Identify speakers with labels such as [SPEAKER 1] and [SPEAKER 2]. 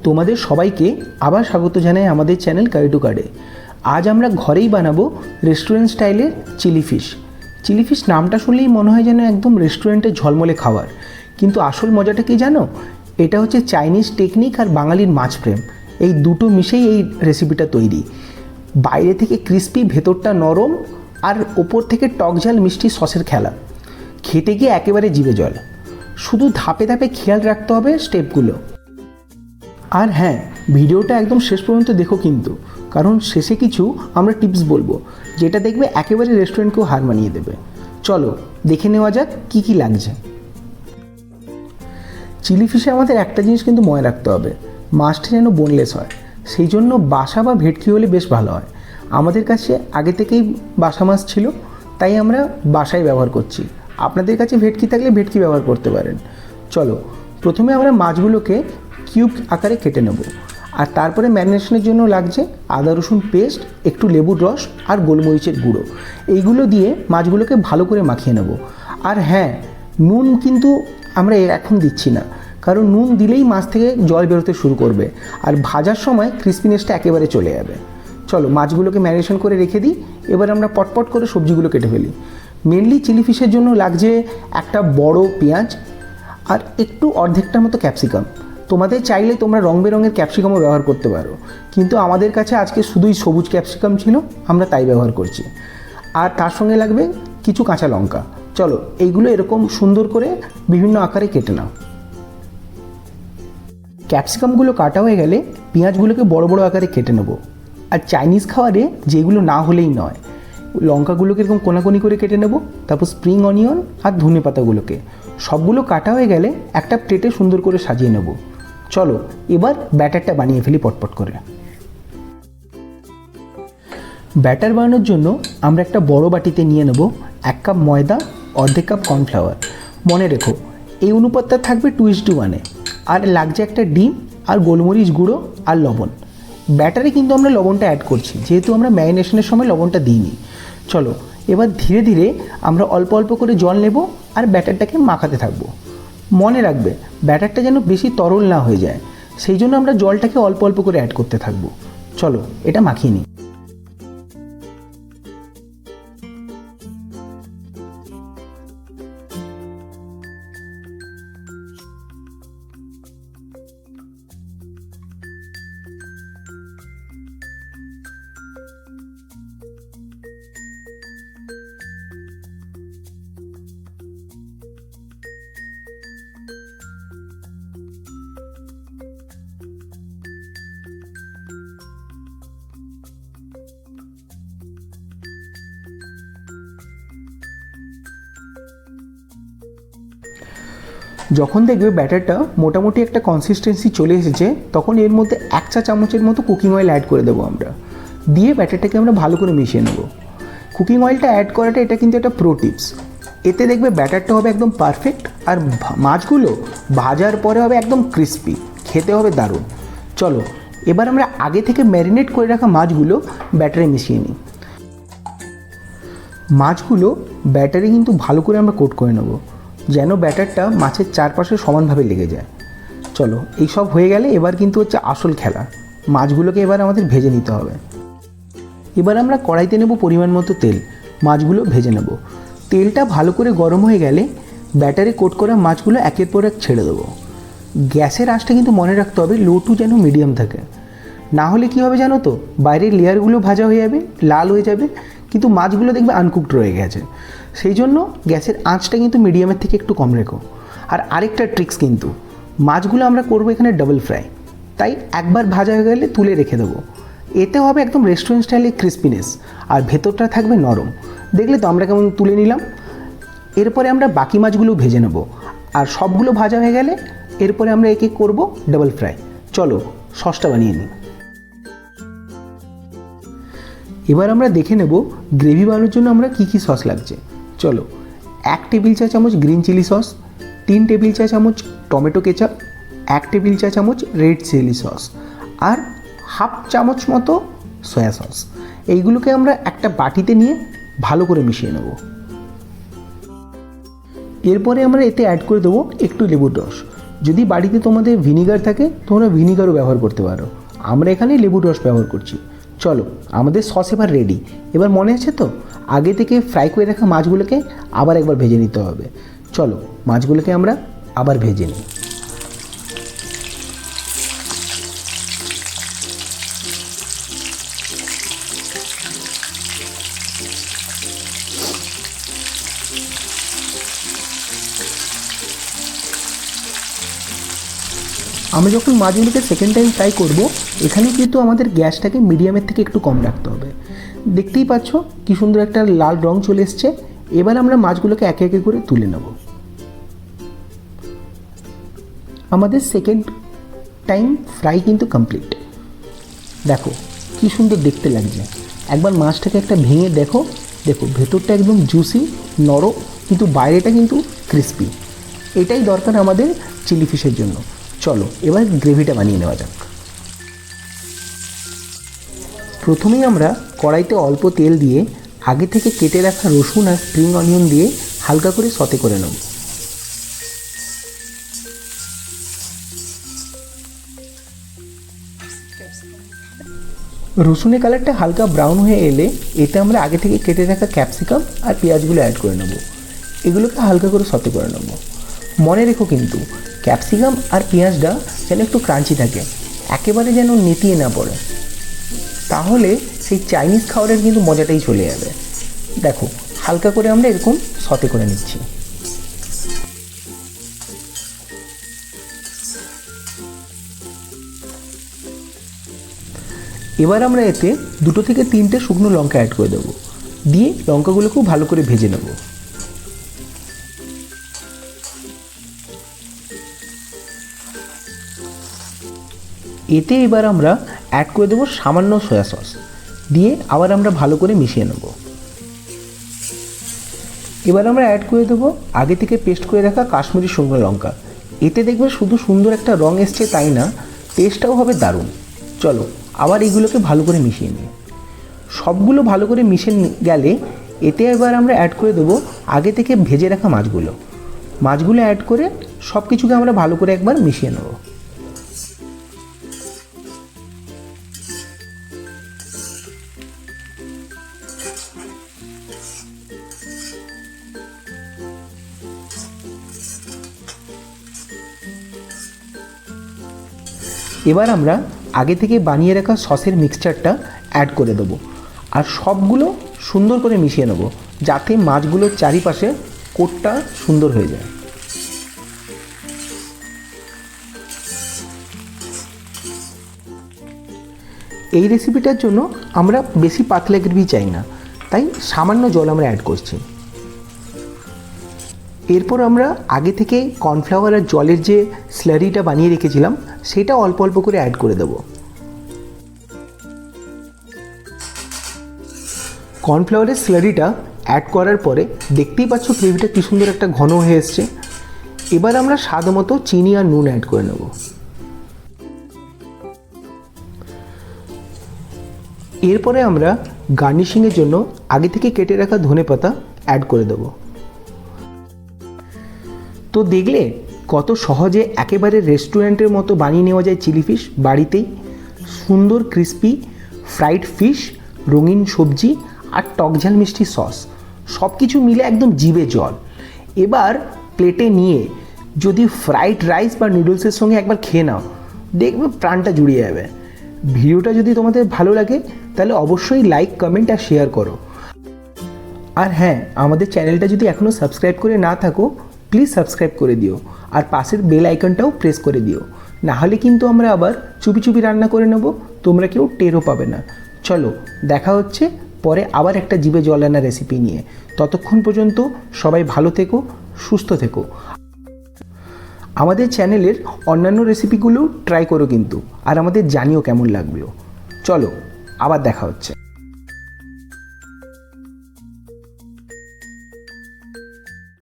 [SPEAKER 1] তোমাদের সবাইকে আবার স্বাগত জানাই আমাদের চ্যানেল কারি টু কার্ডে। আজ আমরা ঘরেই বানাবো রেস্টুরেন্ট স্টাইলের চিলি ফিশ। চিলি ফিশ নামটা শুনলেই মনে হয় যেন একদম রেস্টুরেন্টে ঝলমলে খাবার, কিন্তু আসল মজাটা কি জানো? এটা হচ্ছে চাইনিজ টেকনিক আর বাঙালির মাছ প্রেম, এই দুটো মিশেই এই রেসিপিটা তৈরি। বাইরে থেকে ক্রিস্পি, ভেতরটা নরম, আর ওপর থেকে টক ঝাল মিষ্টি সসের খেলা। খেতে গিয়ে একেবারে জিভে জল। শুধু ধাপে ধাপে খেয়াল রাখতে হবে স্টেপগুলো। আর হ্যাঁ, ভিডিওটা একদম শেষ পর্যন্ত দেখো কিন্তু, কারণ শেষে কিছু আমরা টিপস বলবো যেটা দেখবে একেবারে রেস্টুরেন্টকেও হার মানিয়ে দেবে। চলো দেখে নেওয়া যাক কী কী লাগছে। চিলি ফিশে আমাদের একটা জিনিস কিন্তু মনে রাখতে হবে, মাছটা যেন বোনলেস হয়। সেই জন্য বাসা বা ভেটকি হলে বেশ ভালো হয়। আমাদের কাছে আগে থেকেই বাসা মাছ ছিল, তাই আমরা বাসায় ব্যবহার করছি। আপনাদের কাছে ভেটকি থাকলে ভেটকি ব্যবহার করতে পারেন। চলো, প্রথমে আমরা মাছগুলোকে কিউব আকারে কেটে নেব। আর তারপরে ম্যারিনেশনের জন্য লাগছে আদা রসুন পেস্ট, একটু লেবুর রস আর গোলমরিচের গুঁড়ো। এইগুলো দিয়ে মাছগুলোকে ভালো করে মাখিয়ে নেব। আর হ্যাঁ, নুন কিন্তু আমরা এখন দিচ্ছি না, কারণ নুন দিলেই মাছ থেকে জল বেরোতে শুরু করবে, আর ভাজার সময় ক্রিস্পিনেসটা একেবারে চলে যাবে। চলো মাছগুলোকে ম্যারিনেশন করে রেখে দিই। এবার আমরা পটপট করে সবজিগুলো কেটে ফেলি। মেনলি চিলি ফিশের জন্য লাগছে একটা বড় পেঁয়াজ আর একটু অর্ধেকটার মতো ক্যাপসিকাম। তোমাদের চাইলে তোমরা রং বেরঙের ক্যাপসিকামও ব্যবহার করতে পারো, কিন্তু আমাদের কাছে আজকে শুধুই সবুজ ক্যাপসিকাম ছিল, আমরা তাই ব্যবহার করছি। আর তার সঙ্গে লাগবে কিছু কাঁচা লঙ্কা। চলো এইগুলো এরকম সুন্দর করে বিভিন্ন আকারে কেটে নাও। ক্যাপসিকামগুলো কাটা হয়ে গেলে পেঁয়াজগুলোকে বড় বড় আকারে কেটে নেব। আর চাইনিজ খাবারে যেগুলো না হলেই নয়, লঙ্কাগুলোকে এরকম কোনাকুনি করে কেটে নেব। তারপর স্প্রিং অনিয়ন আর ধনে পাতাগুলোকে সবগুলো কাটা হয়ে গেলে একটা প্লেটে সুন্দর করে সাজিয়ে নেব। চলো এবার ব্যাটারটা বানিয়ে ফেলি পটপট করে। ব্যাটার বানানোর জন্য আমরা একটা বড় বাটিতে নিয়ে নেব 1 কাপ ময়দা, অর্ধেক কাপ কর্নফ্লাওয়ার। মনে রেখো এই অনুপাতটা থাকবে 2:1। আর লাগছে একটা ডিম আর গোলমরিচ গুঁড়ো আর লবণ। ব্যাটারে কিন্তু আমরা লবণটা অ্যাড করছি, যেহেতু আমরা ম্যারিনেশনের সময় লবণটা দিইনি। চলো এবার ধীরে ধীরে আমরা অল্প অল্প করে জল নেব আর ব্যাটারটাকে মাখাতে থাকবো। মনে রাখবে ব্যাটারটা যেন বেশি তরল না হয়ে যায়, সেই জন্য আমরা জলটাকে অল্প অল্প করে অ্যাড করতে থাকবো। চলো এটা মাখিয়ে নিই। যখন দেখবে ব্যাটারটা মোটামুটি একটা কনসিস্টেন্সি চলে এসেছে, তখন এর মধ্যে 1 চা চামচের মতো কুকিং অয়েল অ্যাড করে দেবো আমরা। দিয়ে ব্যাটারটাকে আমরা ভালো করে মিশিয়ে নেব। কুকিং অয়েলটা অ্যাড করাটা এটা কিন্তু একটা প্রো টিপস। এতে দেখবে ব্যাটারটা হবে একদম পারফেক্ট, আর মাছগুলো ভাজার পরে হবে একদম ক্রিস্পি, খেতে হবে দারুণ। চলো এবার আমরা আগে থেকে ম্যারিনেট করে রাখা মাছগুলো ব্যাটারে মিশিয়ে নিই। মাছগুলো ব্যাটারে কিন্তু ভালো করে আমরা কোট করে নেব, যেন ব্যাটারটা মাছের চারপাশে সমানভাবে লেগে যায়। চলো এই সব হয়ে গেলে এবার কিন্তু হচ্ছে আসল খেলা। মাছগুলোকে এবার আমাদের ভেজে নিতে হবে। এবার আমরা কড়াইতে নেব পরিমাণ মতো তেল, মাছগুলো ভেজে নেব। তেলটা ভালো করে গরম হয়ে গেলে ব্যাটারে কোট করা মাছগুলো একের পর এক ছেড়ে দেবো। গ্যাসের আঁচটা কিন্তু মনে রাখতে হবে লো টু যেন মিডিয়াম থাকে, না হলে কী হবে জানো তো, বাইরের লেয়ারগুলো ভাজা হয়ে যাবে, লাল হয়ে যাবে, কিন্তু মাছগুলো দেখবে আনকুকড রয়ে গেছে। সেই জন্য গ্যাসের আঁচটা কিন্তু মিডিয়ামের থেকে একটু কম রেখো। আর আরেকটা ট্রিক্স কিন্তু, মাছগুলো আমরা করবো এখানে ডাবল ফ্রাই, তাই একবার ভাজা হয়ে গেলে তুলে রেখে দেবো। এতে হবে একদম রেস্টুরেন্ট স্টাইলে ক্রিস্পিনেস, আর ভেতরটা থাকবে নরম। দেখলে তো আমরা কেমন তুলে নিলাম। এরপরে আমরা বাকি মাছগুলো ভেজে নেব, আর সবগুলো ভাজা হয়ে গেলে এরপরে আমরা একে করব ডাবল ফ্রাই। চলো সসটা বানিয়ে নিই। এবার আমরা দেখে নেব গ্রেভি বানানোর জন্য আমরা কী কী সস লাগছে। চলো 1 টেবিল চা চামচ গ্রিন চিলি সস, 3 টেবিল চা চামচ টমেটো কেচাপ, 1 টেবিল চা চামচ রেড চিলি সস, আর 1/2 চামচ মতো সয়া সস। এইগুলোকে আমরা একটা বাটিতে নিয়ে ভালো করে মিশিয়ে নেব। এরপরে আমরা এতে অ্যাড করে দেবো একটু লেবুর রস। যদি বাড়িতে তোমাদের ভিনিগার থাকে তোমরা ভিনিগারও ব্যবহার করতে পারো, আমরা এখানে লেবুর রস ব্যবহার করছি। চলো আমাদের সস এবার রেডি। এবার মনে আছে তো, আগে থেকে ফ্রাই করে রাখা মাছগুলোকে আবার একবার ভেজে নিতে হবে। চলো মাছগুলোকে আমরা আবার ভেজে নিই। আমরা যখন মাছগুলোকে সেকেন্ড টাইম ফ্রাই করব, এখানে কিন্তু আমাদের গ্যাসটাকে মিডিয়ামের থেকে একটু কম রাখতে হবে। দেখতেই পাচ্ছ কি সুন্দর একটা লাল রং চলে এসছে। এবার আমরা মাছগুলোকে একে একে করে তুলে নেব। আমাদের সেকেন্ড টাইম ফ্রাই কিন্তু কমপ্লিট। দেখো কি সুন্দর দেখতে লাগছে। একবার মাছটাকে একটা ভেঙে দেখো, দেখো ভেতরটা একদম জুসি নরম, কিন্তু বাইরেটা কিন্তু ক্রিস্পি। এটাই দরকার আমাদের চিলি ফিশের জন্য। চলো এবার গ্রেভিটা বানিয়ে নেওয়া যাক। প্রথমেই আমরা কড়াইতে অল্প তেল দিয়ে আগে থেকে কেটে রাখা রসুন আর স্প্রিং অনিয়ন দিয়ে হালকা করে সতে করে নেব। রসুনের কালারটা হালকা ব্রাউন হয়ে এলে এতে আমরা আগে থেকে কেটে রাখা ক্যাপসিকাম আর পেঁয়াজগুলো অ্যাড করে নেব। এগুলোকে হালকা করে সতে করে নেব। মনে রেখো কিন্তু ক্যাপসিকাম আর পেঁয়াজটা যেন একটু ক্রাঞ্চি থাকে, একেবারে যেন নেতিয়ে না পড়ে, তাহলে সেই চাইনিজ খাবারের কিন্তু মজাটাই চলে যাবে। দেখো হালকা করে আমরা এরকম সতে করে নিচ্ছি। এবার আমরা এতে 2 থেকে 3টে শুকনো লঙ্কা অ্যাড করে দেবো, দিয়ে লঙ্কাগুলো খুব ভালো করে ভেজে নেব। এতে এবার আমরা অ্যাড করে দেবো সামান্য সয়া সস, দিয়ে আবার আমরা ভালো করে মিশিয়ে নেব। এবার আমরা অ্যাড করে দেবো আগে থেকে পেস্ট করে রাখা কাশ্মীরি শুকনো লঙ্কা। এতে দেখবে শুধু সুন্দর একটা রং এসছে তাই না, টেস্টটাও হবে দারুণ। চলো আবার এইগুলোকে ভালো করে মিশিয়ে নিই। সবগুলো ভালো করে মিশে গেলে এতে এবার আমরা অ্যাড করে দেবো আগে থেকে ভেজে রাখা মাছগুলো অ্যাড করে সব কিছুকে আমরা ভালো করে একবার মিশিয়ে নেব। এবার আমরা আগে থেকে বানিয়ে রাখা সসের মিক্সচারটা অ্যাড করে দেবো আর সবগুলো সুন্দর করে মিশিয়ে নেব, যাতে মাছগুলোর চারিপাশে কোটটা সুন্দর হয়ে যায়। এই রেসিপিটার জন্য আমরা বেশি পাতলা গ্রেভি চাই না, তাই সামান্য জল আমরা অ্যাড করছি। এরপর আমরা আগে থেকে কর্নফ্লাওয়ার আর জলের যে স্লারিটা বানিয়ে রেখেছিলাম সেটা অল্প অল্প করে অ্যাড করে দেব। কর্নফ্লাওয়ারের স্লারিটা অ্যাড করার পরে দেখতেই পাচ্ছ গ্রেভিটা কী সুন্দর একটা ঘন হয়ে এসছে। এবার আমরা স্বাদ মতো চিনি আর নুন অ্যাড করে নেব। এরপরে আমরা গার্নিশিংয়ের জন্য আগে থেকে কেটে রাখা ধনেপাতা অ্যাড করে দেবো। তো দেখলে কত সহজে একেবারে রেস্টুরেন্টের মতো বানিয়ে নেওয়া যায় চিলি ফিশ বাড়িতেই। সুন্দর ক্রিস্পি ফ্রাইড ফিশ, রঙিন সবজি আর টকঝাল মিষ্টি সস, সব কিছু মিলে একদম জিভে জল। এবার প্লেটে নিয়ে যদি ফ্রাইড রাইস বা নুডলসের সঙ্গে একবার খেয়ে নাও, দেখবে প্রাণটা জুড়িয়ে যাবে। ভিডিওটা যদি তোমাদের ভালো লাগে তাহলে অবশ্যই লাইক, কমেন্ট আর শেয়ার করো। আর হ্যাঁ, আমাদের চ্যানেলটা যদি এখনও সাবস্ক্রাইব করে না থাকো প্লিজ সাবস্ক্রাইব করে দিও আর পাশের বেল আইকনটাও প্রেস করে দিও, নাহলে কিন্তু আমরা আবার চুপি চুপি রান্না করে নেব, তোমরা কেউ টেরও পাবে না। চলো দেখা হচ্ছে পরে আবার একটা জিভে জল আনা রেসিপি নিয়ে। ততক্ষণ পর্যন্ত সবাই ভালো থেকো, সুস্থ থেকো। আমাদের চ্যানেলের অন্যান্য রেসিপিগুলো ট্রাই করো কিন্তু, আর আমাদের জানিও কেমন লাগলো। চলো আবার দেখা হচ্ছে।